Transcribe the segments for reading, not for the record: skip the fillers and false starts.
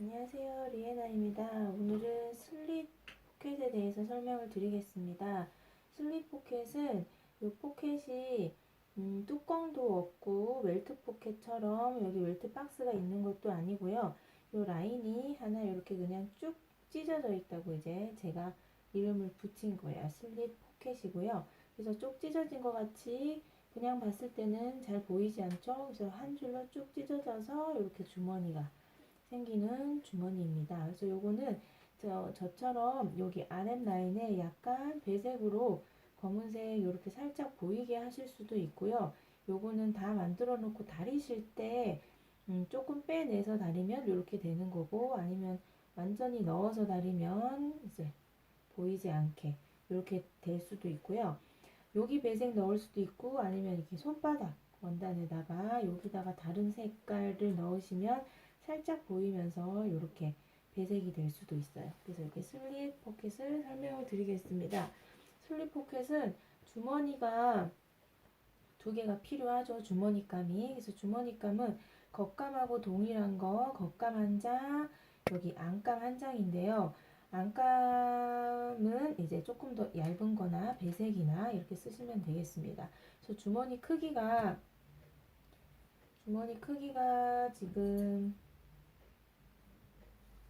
안녕하세요, 리에나입니다. 오늘은 슬립 포켓에 대해서 설명을 드리겠습니다. 슬립 포켓은 이 포켓이 뚜껑도 없고 웰트 포켓처럼 여기 웰트 박스가 있는 것도 아니고요. 이 라인이 하나 이렇게 그냥 쭉 찢어져 있다고 이제 제가 이름을 붙인 거예요. 슬립 포켓이고요. 그래서 쭉 찢어진 것 같이 그냥 봤을 때는 잘 보이지 않죠? 그래서 한 줄로 쭉 찢어져서 이렇게 주머니가 생기는 주머니입니다. 그래서 요거는 저처럼 여기 아랫 라인에 약간 배색으로 검은색 이렇게 살짝 보이게 하실 수도 있고요. 요거는 다 만들어 놓고 다리실 때 조금 빼내서 다리면 이렇게 되는 거고, 아니면 완전히 넣어서 다리면 이제 보이지 않게 이렇게 될 수도 있고요. 여기 배색 넣을 수도 있고, 아니면 이렇게 손바닥 원단에다가 여기다가 다른 색깔을 넣으시면 살짝 보이면서 이렇게 배색이 될 수도 있어요. 그래서 이렇게 슬립 포켓을 설명을 드리겠습니다. 슬립 포켓은 주머니가 두 개가 필요하죠. 주머니감이. 그래서 주머니감은 겉감하고 동일한 거, 겉감 한 장, 여기 안감 한 장인데요. 안감은 이제 조금 더 얇은 거나 배색이나 이렇게 쓰시면 되겠습니다. 그래서 주머니 크기가 지금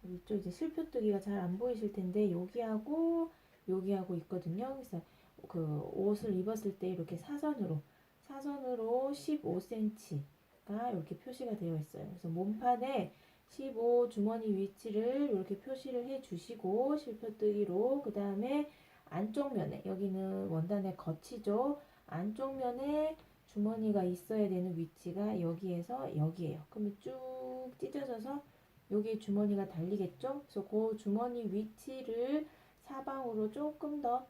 이쪽 이제 실표뜨기가 잘 안 보이실 텐데 여기하고 있거든요. 그래서 그 옷을 입었을 때 이렇게 사선으로 15cm가 이렇게 표시가 되어 있어요. 그래서 몸판에 15 주머니 위치를 이렇게 표시를 해 주시고, 실표뜨기로 그 다음에 안쪽 면에, 여기는 원단의 겉이죠. 안쪽 면에 주머니가 있어야 되는 위치가 여기에서 여기에요. 그러면 쭉 찢어져서 여기 주머니가 달리겠죠? 그래서 그 주머니 위치를 사방으로 조금 더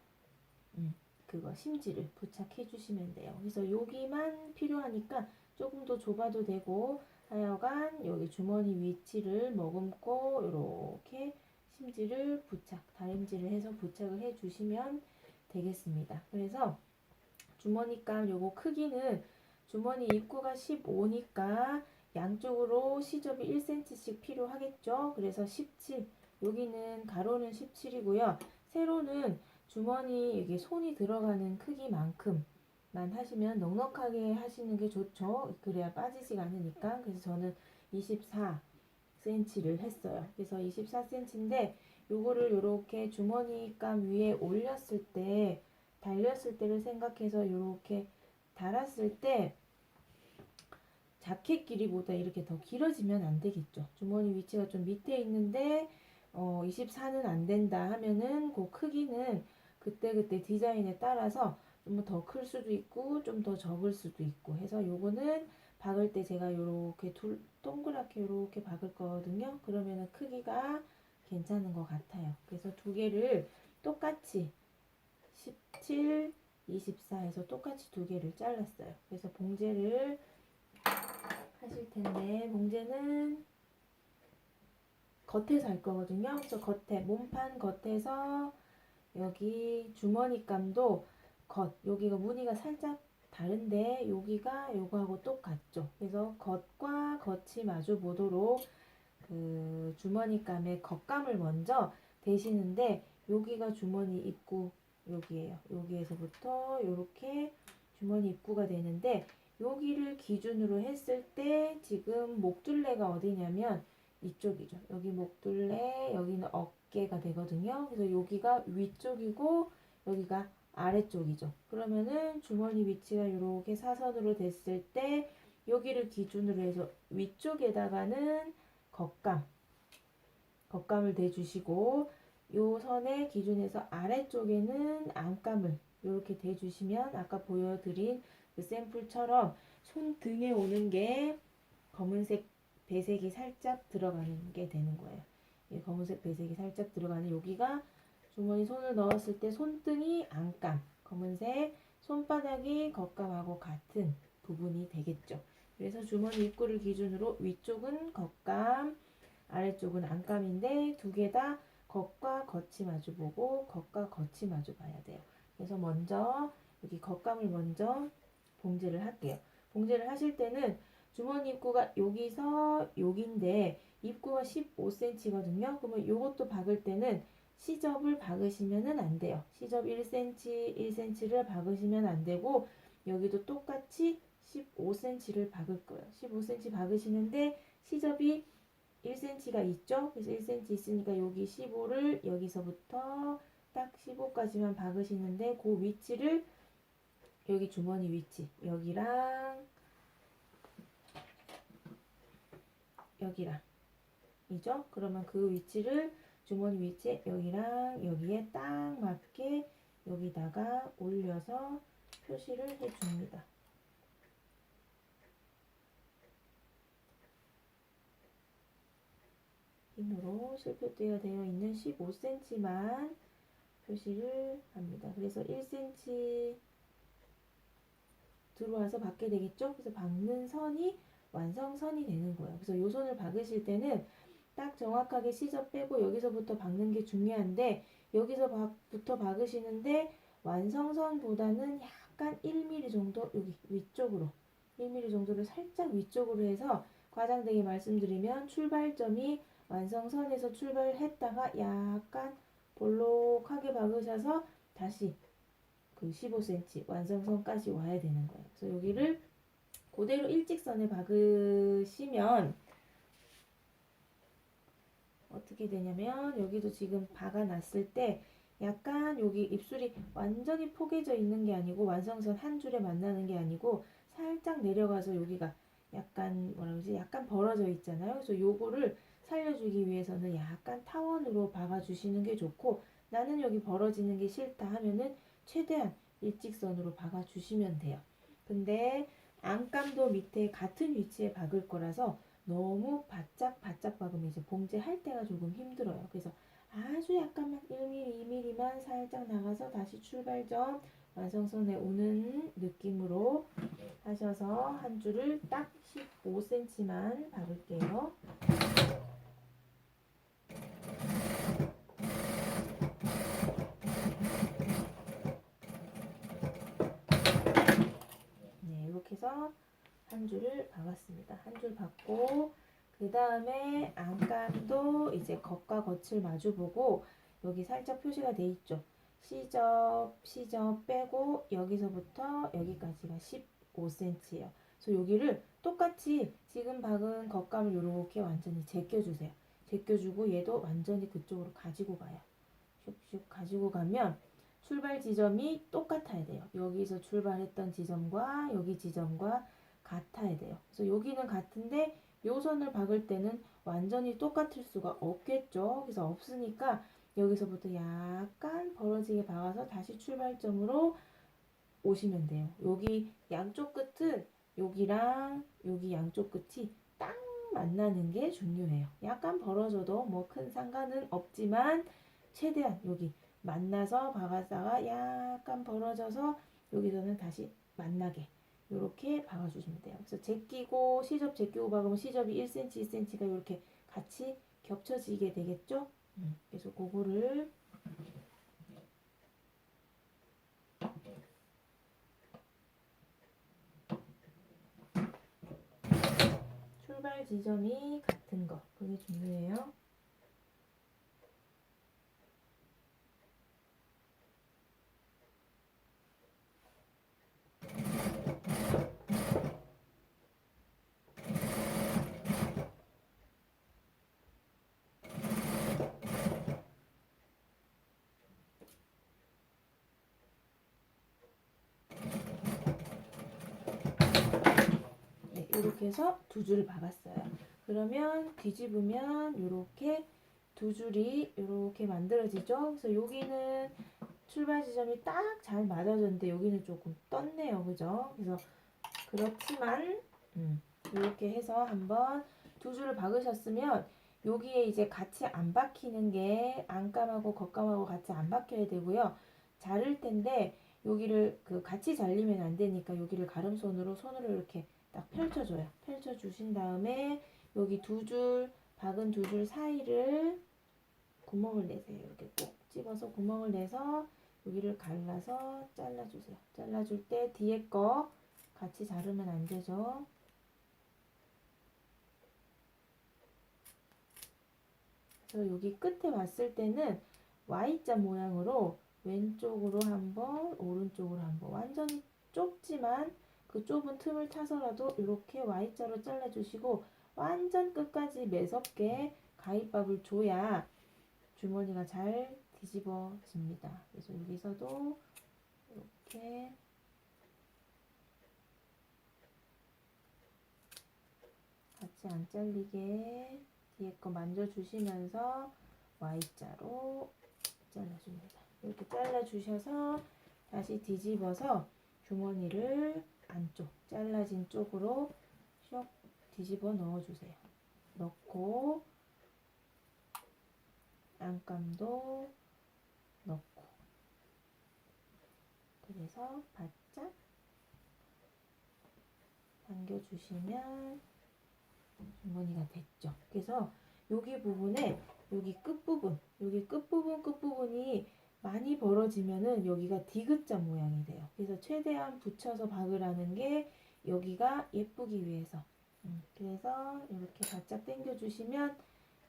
그거 심지를 부착해 주시면 돼요. 그래서 여기만 필요하니까 조금 더 좁아도 되고, 하여간 여기 주머니 위치를 머금고 이렇게 심지를 다림질을 해서 부착을 해 주시면 되겠습니다. 그래서 주머니감 요거 크기는 주머니 입구가 15니까 양쪽으로 시접이 1cm씩 필요하겠죠. 그래서 17, 여기는 가로는 17이고요. 세로는 주머니 여기 손이 들어가는 크기만큼만 하시면 넉넉하게 하시는 게 좋죠. 그래야 빠지지가 않으니까. 그래서 저는 24cm를 했어요. 그래서 24cm인데 요거를 요렇게 주머니감 위에 올렸을 때, 달렸을 때를 생각해서 이렇게 달았을 때 자켓 길이보다 이렇게 더 길어지면 안 되겠죠. 주머니 위치가 좀 밑에 있는데 24는 안 된다 하면은 그 크기는 그때그때 디자인에 따라서 좀 더 클 수도 있고 좀 더 적을 수도 있고 해서 요거는 박을 때 제가 요렇게 동그랗게 요렇게 박을 거거든요. 그러면은 크기가 괜찮은 것 같아요. 그래서 두 개를 똑같이 17, 24 해서 똑같이 두 개를 잘랐어요. 그래서 봉제를 하실 텐데, 봉제는 겉에서 할 거거든요. 그래서 몸판 겉에서 여기 주머니감도 여기가 무늬가 살짝 다른데 여기가 요거하고 똑같죠. 그래서 겉과 겉이 마주 보도록 그 주머니감의 겉감을 먼저 대시는데, 여기가 주머니 입구 여기에요. 여기에서부터 이렇게 주머니 입구가 되는데, 여기를 기준으로 했을 때 지금 목둘레가 어디냐면 이쪽이죠. 여기 목둘레, 여기는 어깨가 되거든요. 그래서 여기가 위쪽이고 여기가 아래쪽이죠. 그러면은 주머니 위치가 이렇게 사선으로 됐을 때 여기를 기준으로 해서 위쪽에다가는 겉감을 대주시고, 요 선의 기준에서 아래쪽에는 안감을 이렇게 대주시면 아까 보여드린 그 샘플처럼 손등에 오는 게 검은색 배색이 살짝 들어가는 게 되는 거예요. 이 검은색 배색이 살짝 들어가는 여기가 주머니 손을 넣었을 때 손등이 안감, 검은색, 손바닥이 겉감하고 같은 부분이 되겠죠. 그래서 주머니 입구를 기준으로 위쪽은 겉감, 아래쪽은 안감인데 두 개 다 겉과 겉이 마주보고 겉과 겉이 마주 봐야 돼요. 그래서 먼저 여기 겉감을 먼저 봉제를 할게요. 봉제를 하실 때는 주머니 입구가 여기서 여기인데 입구가 15cm거든요. 그러면 요것도 박을 때는 시접을 박으시면은 안 돼요. 시접 1cm, 1cm를 박으시면 안 되고 여기도 똑같이 15cm를 박을 거예요. 15cm 박으시는데 시접이 1cm가 있죠. 그래서 1cm 있으니까 여기 15를 여기서부터 딱 15까지만 박으시는데 그 위치를 여기 주머니 위치 여기랑 여기랑 이죠. 그러면 그 위치를 주머니 위치에 여기랑 여기에 딱 맞게 여기다가 올려서 표시를 해줍니다. 핀으로 실표대가 되어 있는 15cm만 표시를 합니다. 그래서 1cm 들어와서 박게 되겠죠? 그래서 박는 선이 완성선이 되는 거예요. 그래서 요 선을 박으실 때는 딱 정확하게 시접 빼고 여기서부터 박는 게 중요한데 여기서부터 박으시는데 완성선보다는 약간 1mm 정도 여기 위쪽으로 1mm 정도를 살짝 위쪽으로 해서 과장되게 말씀드리면 출발점이 완성선에서 출발했다가 약간 볼록하게 박으셔서 다시 그 15cm 완성선까지 와야 되는 거예요. 그래서 여기를 그대로 일직선에 박으시면 어떻게 되냐면 여기도 지금 박아놨을 때 약간 여기 입술이 완전히 포개져 있는 게 아니고 완성선 한 줄에 만나는 게 아니고 살짝 내려가서 여기가 약간 뭐라 그러지? 약간 벌어져 있잖아요. 그래서 요거를 살려주기 위해서는 약간 타원으로 박아주시는 게 좋고 나는 여기 벌어지는 게 싫다 하면은 최대한 일직선으로 박아주시면 돼요. 근데 안감도 밑에 같은 위치에 박을 거라서 너무 바짝 박으면 이제 봉제할 때가 조금 힘들어요. 그래서 아주 약간만 1mm, 2mm만 살짝 나가서 다시 출발점 완성선에 오는 느낌으로 하셔서 한 줄을 딱 15cm만 박을게요. 네, 이렇게 해서 한 줄을 박았습니다. 한 줄 박고 그 다음에 안감도 이제 겉과 겉을 마주보고 여기 살짝 표시가 돼 있죠. 시접 빼고 여기서부터 여기까지가 15cm예요. 그래서 여기를 똑같이 지금 박은 겉감을 이렇게 완전히 제껴주세요. 제껴주고 얘도 완전히 그쪽으로 가지고 가요. 슉슉 가지고 가면 출발 지점이 똑같아야 돼요. 여기서 출발했던 지점과 여기 지점과 같아야 돼요. 그래서 여기는 같은데 요 선을 박을 때는 완전히 똑같을 수가 없겠죠. 그래서 없으니까 여기서부터 약간 벌어지게 박아서 다시 출발점으로 오시면 돼요. 여기 양쪽 끝은 여기랑 여기 양쪽 끝이 딱 만나는 게 중요해요. 약간 벌어져도 뭐 큰 상관은 없지만 최대한 여기 만나서 박았다가 약간 벌어져서 여기서는 다시 만나게 이렇게 박아주시면 돼요. 그래서 제끼고 시접 제끼고 박으면 시접이 1cm, 2cm가 이렇게 같이 겹쳐지게 되겠죠? 그래서 그거를 출발 지점이 같은 거 그게 중요해요. 네, 이렇게 해서 두 줄을 박았어요. 그러면 뒤집으면 이렇게 두 줄이 이렇게 만들어지죠. 그래서 여기는 출발 지점이 딱 잘 맞아졌는데 여기는 조금 떴네요. 그죠? 그래서 그렇지만 이렇게 해서 한번 두 줄을 박으셨으면 여기에 이제 같이 안 박히는 게 안감하고 겉감하고 같이 안 박혀야 되고요. 자를 텐데 여기를 그 같이 잘리면 안 되니까 여기를 가름손으로 손으로 이렇게 딱 펼쳐줘요. 펼쳐주신 다음에 여기 두 줄 박은 두 줄 사이를 구멍을 내세요. 이렇게 꼭 집어서 구멍을 내서 여기를 갈라서 잘라주세요. 잘라줄 때 뒤에 거 같이 자르면 안 되죠. 그래서 여기 끝에 봤을 때는 Y자 모양으로 왼쪽으로 한번, 오른쪽으로 한번, 완전히 좁지만 그 좁은 틈을 타서라도 이렇게 Y자로 잘라주시고 완전 끝까지 매섭게 가위밥을 줘야 주머니가 잘 뒤집어집니다. 그래서 여기서도 이렇게 같이 안 잘리게 뒤에 거 만져주시면서 Y자로 잘라줍니다. 이렇게 잘라주셔서 다시 뒤집어서 주머니를 안쪽 잘라진 쪽으로 슉 뒤집어 넣어주세요. 넣고 안감도 넣고 그래서 바짝 당겨주시면 주머니가 됐죠. 그래서 여기 부분에 여기 끝부분이 많이 벌어지면은 여기가 디귿자 모양이 돼요. 그래서 최대한 붙여서 박으라는 게 여기가 예쁘기 위해서. 그래서 이렇게 바짝 당겨 주시면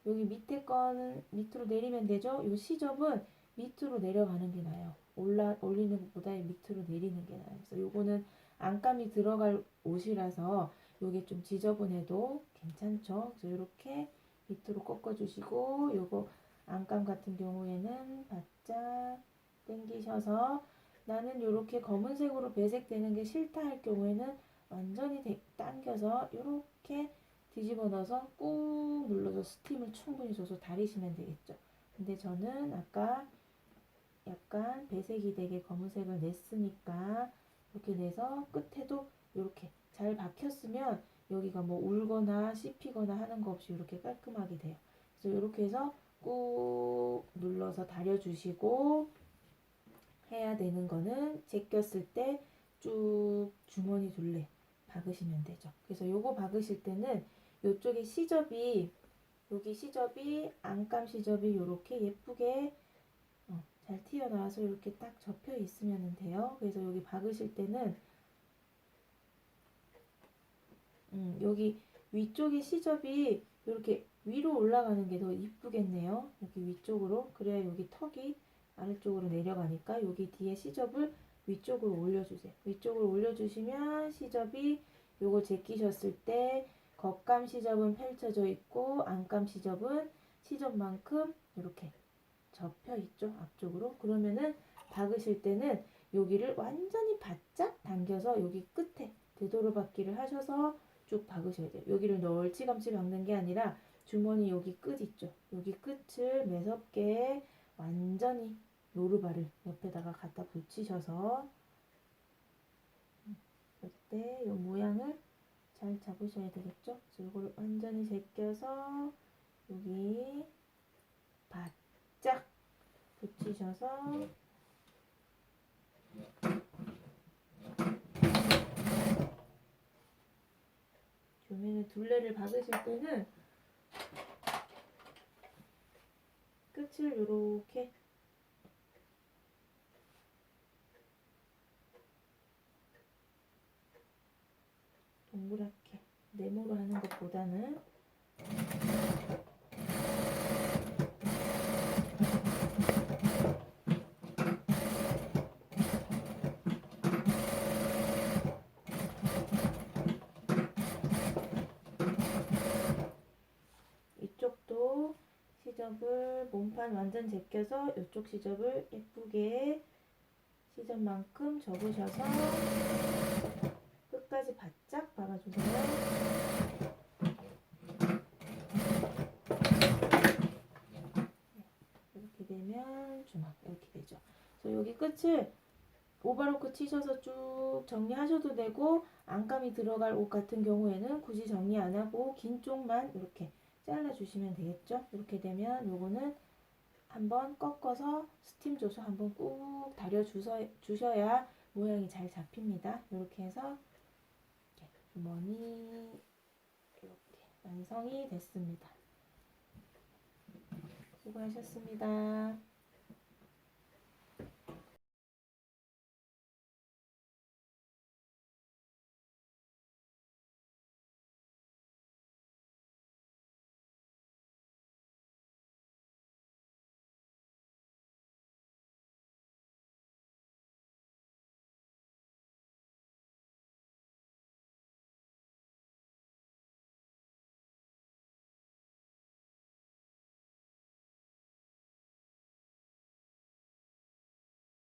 여기 밑에 거는 밑으로 내리면 되죠. 이 시접은 밑으로 내려가는 게 나아요. 올리는 것보다 밑으로 내리는 게 나아요. 그래서 요거는 안감이 들어갈 옷이라서 요게 좀 지저분해도 괜찮죠. 그래서 이렇게 밑으로 꺾어주시고 요거 안감 같은 경우에는 바짝 당기셔서 나는 요렇게 검은색으로 배색되는 게 싫다 할 경우에는 완전히 당겨서 요렇게 뒤집어 넣어서 꾹 눌러서 스팀을 충분히 줘서 다리시면 되겠죠. 근데 저는 아까 약간 배색이 되게 검은색을 냈으니까 이렇게 내서 끝에도 이렇게 잘 박혔으면 여기가 뭐 울거나 씹히거나 하는 거 없이 이렇게 깔끔하게 돼요. 그래서 이렇게 해서 꾹 눌러서 다려주시고 해야 되는 거는 제꼈을 때 쭉 주머니 둘레 박으시면 되죠. 그래서 요거 박으실 때는 요쪽에 시접이 여기 시접이 안감 시접이 요렇게 예쁘게 잘 튀어나와서 이렇게 딱 접혀 있으면 돼요. 그래서 여기 박으실 때는 여기 위쪽에 시접이 이렇게 위로 올라가는 게 더 이쁘겠네요. 여기 위쪽으로 그래야 여기 턱이 아래쪽으로 내려가니까 여기 뒤에 시접을 위쪽으로 올려주세요. 위쪽으로 올려주시면 시접이 요거 제끼셨을 때 겉감 시접은 펼쳐져 있고 안감 시접은 시접만큼 이렇게 접혀 있죠. 앞쪽으로. 그러면은 박으실 때는 여기를 완전히 바짝 당겨서 여기 끝에 되도록박기를 하셔서 쭉 박으셔야 돼요. 여기를 널찌감치 박는 게 아니라 주머니 여기 끝 있죠. 여기 끝을 매섭게 완전히 노루발을 옆에다가 갖다 붙이셔서 이때 이 모양을 잘 잡으셔야 되겠죠. 그래서 이거를 완전히 제껴서 여기 바짝 붙이셔서 주면에 둘레를 박으실 때는 끝을 이렇게 동그랗게 네모로 하는 것보다는 이쪽도 시접을 몸판 완전 제껴서 이쪽 시접을 예쁘게 시접만큼 접으셔서 끝까지 바짝 박아주세요. 이렇게 되면 주먹 이렇게 되죠. 그래서 여기 끝을 오버로크 치셔서 쭉 정리하셔도 되고 안감이 들어갈 옷 같은 경우에는 굳이 정리 안 하고 긴 쪽만 이렇게 잘라주시면 되겠죠. 이렇게 되면 요거는 한번 꺾어서 스팀 줘서 한번 꾹 다려 주셔야 모양이 잘 잡힙니다. 이렇게 해서 주머니 이렇게 완성이 됐습니다. 수고하셨습니다.